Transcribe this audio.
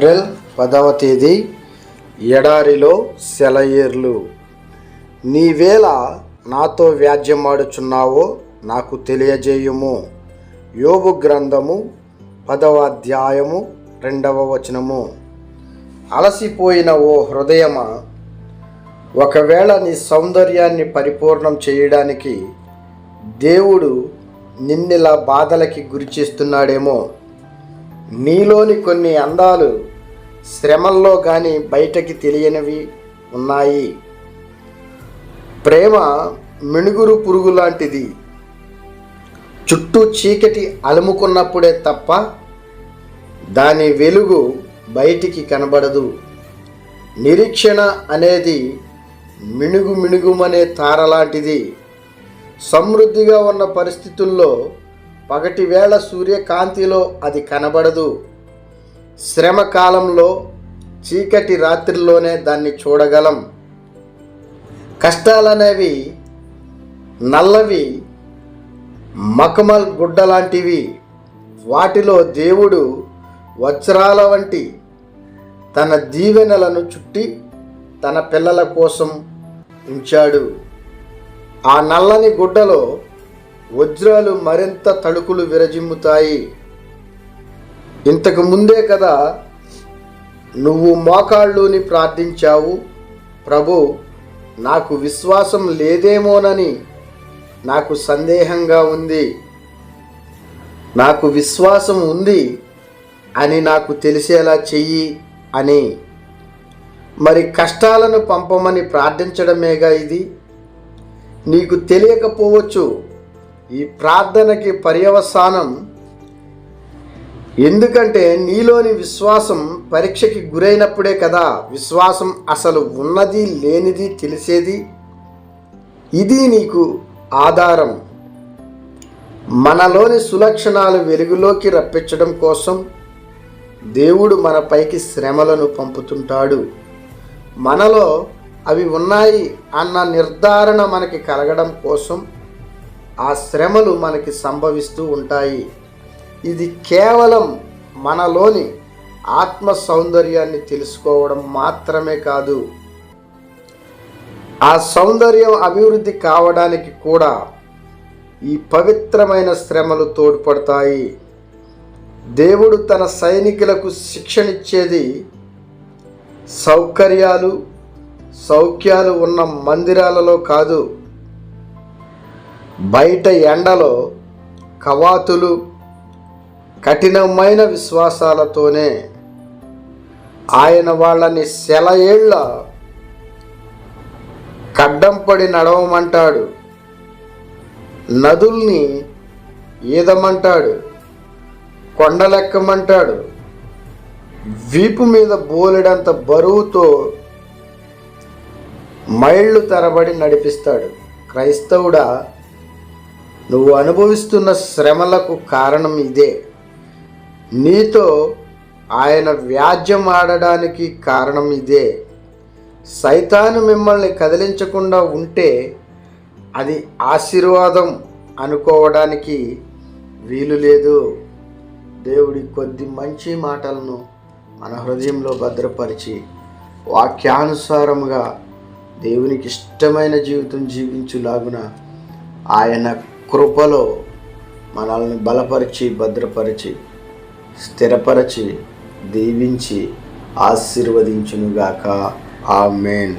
April 10వ తేదీ. ఎడారిలో సెలయేర్లు. నీవేళ నాతో వ్యాజ్యమాడుచున్నావో నాకు తెలియజేయుము. యోబు గ్రంథము 10వ అధ్యాయము 2వ వచనము. అలసిపోయిన ఓ హృదయమా, ఒకవేళ నీ సౌందర్యాన్ని పరిపూర్ణం చేయడానికి దేవుడు నిన్నిలా బాధలకి గురి చేస్తున్నాడేమో. నీలోని కొన్ని అందాలు శ్రమల్లో కానీ బయటకి తెలియనివి ఉన్నాయి. ప్రేమ మిణుగురు పురుగు లాంటిది. చుట్టూ చీకటి అలుముకున్నప్పుడే తప్ప దాని వెలుగు బయటికి కనబడదు. నిరీక్షణ అనేది మిణుగుమనే తారలాంటిది. సమృద్ధిగా ఉన్న పరిస్థితుల్లో పగటి వేళ సూర్యకాంతిలో అది కనబడదు. శ్రమ కాలంలో చీకటి రాత్రిలోనే దాన్ని చూడగలం. కష్టాలనేవి నల్లవి మఖమల్ గుడ్డలాంటివి. వాటిలో దేవుడు వజ్రాల వంటి తన దీవెనలను చుట్టి తన పిల్లల కోసం ఉంచాడు. ఆ నల్లని గుడ్డలో వజ్రాలు మరింత తళుకులు విరజిమ్ముతాయి. ఇంతకు ముందే కదా నువ్వు మోకాళ్ళుని ప్రార్థించావు, ప్రభు నాకు విశ్వాసం లేదేమోనని నాకు సందేహంగా ఉంది, నాకు విశ్వాసం ఉంది అని నాకు తెలిసేలా చెయ్యి అని. మరి కష్టాలను పంపమని ప్రార్థించడమేగా ఇది. నీకు తెలియకపోవచ్చు ఈ ప్రార్థనకి పర్యవసానం. ఎందుకంటే నీలోని విశ్వాసం పరీక్షకి గురైనప్పుడే కదా విశ్వాసం అసలు ఉన్నది లేనిది తెలిసేది. ఇది నీకు ఆధారం. మనలోని సులక్షణాలు వెలుగులోకి రప్పించడం కోసం దేవుడు మనపైకి శ్రమలను పంపుతుంటాడు. మనలో అవి ఉన్నాయి అన్న నిర్ధారణ మనకి కలగడం కోసం ఆ శ్రమలు మనకి సంభవిస్తూ ఉంటాయి. ఇది కేవలం మనలోని ఆత్మ సౌందర్యాన్ని తెలుసుకోవడం మాత్రమే కాదు, ఆ సౌందర్యం అభివృద్ధి కావడానికి కూడా ఈ పవిత్రమైన శ్రమలు తోడ్పడతాయి. దేవుడు తన సైనికులకు శిక్షణిచ్చేది సౌఖ్యాలు ఉన్న మందిరాలలో కాదు, బయట ఎండలో కవాతులు కఠినమైన విశ్వాసాలతోనే. ఆయన వాళ్ళని సెలయేళ్ల కడ్డంపడి నడవమంటాడు, నదుల్ని ఈదమంటాడు, కొండలెక్కమంటాడు, వీపు మీద బోలెడంత బరువుతో మైళ్ళు తరబడి నడిపిస్తాడు. క్రైస్తవుడా, నువ్వు అనుభవిస్తున్న శ్రమలకు కారణం ఇదే. నీతో ఆయన వ్యాజ్యం ఆడడానికి కారణం ఇదే. సైతాను మిమ్మల్ని కదిలించకుండా ఉంటే అది ఆశీర్వాదం అనుకోవడానికి వీలు లేదు. దేవుడి కొద్ది మంచి మాటలను మన హృదయంలో భద్రపరిచి వాక్యానుసారముగా దేవునికి ఇష్టమైన జీవితం జీవించులాగున ఆయన కృపలో మనల్ని బలపరిచి భద్రపరిచి స్థిరపరిచి దీవించి ఆశీర్వదించునుగాక. ఆమేన్.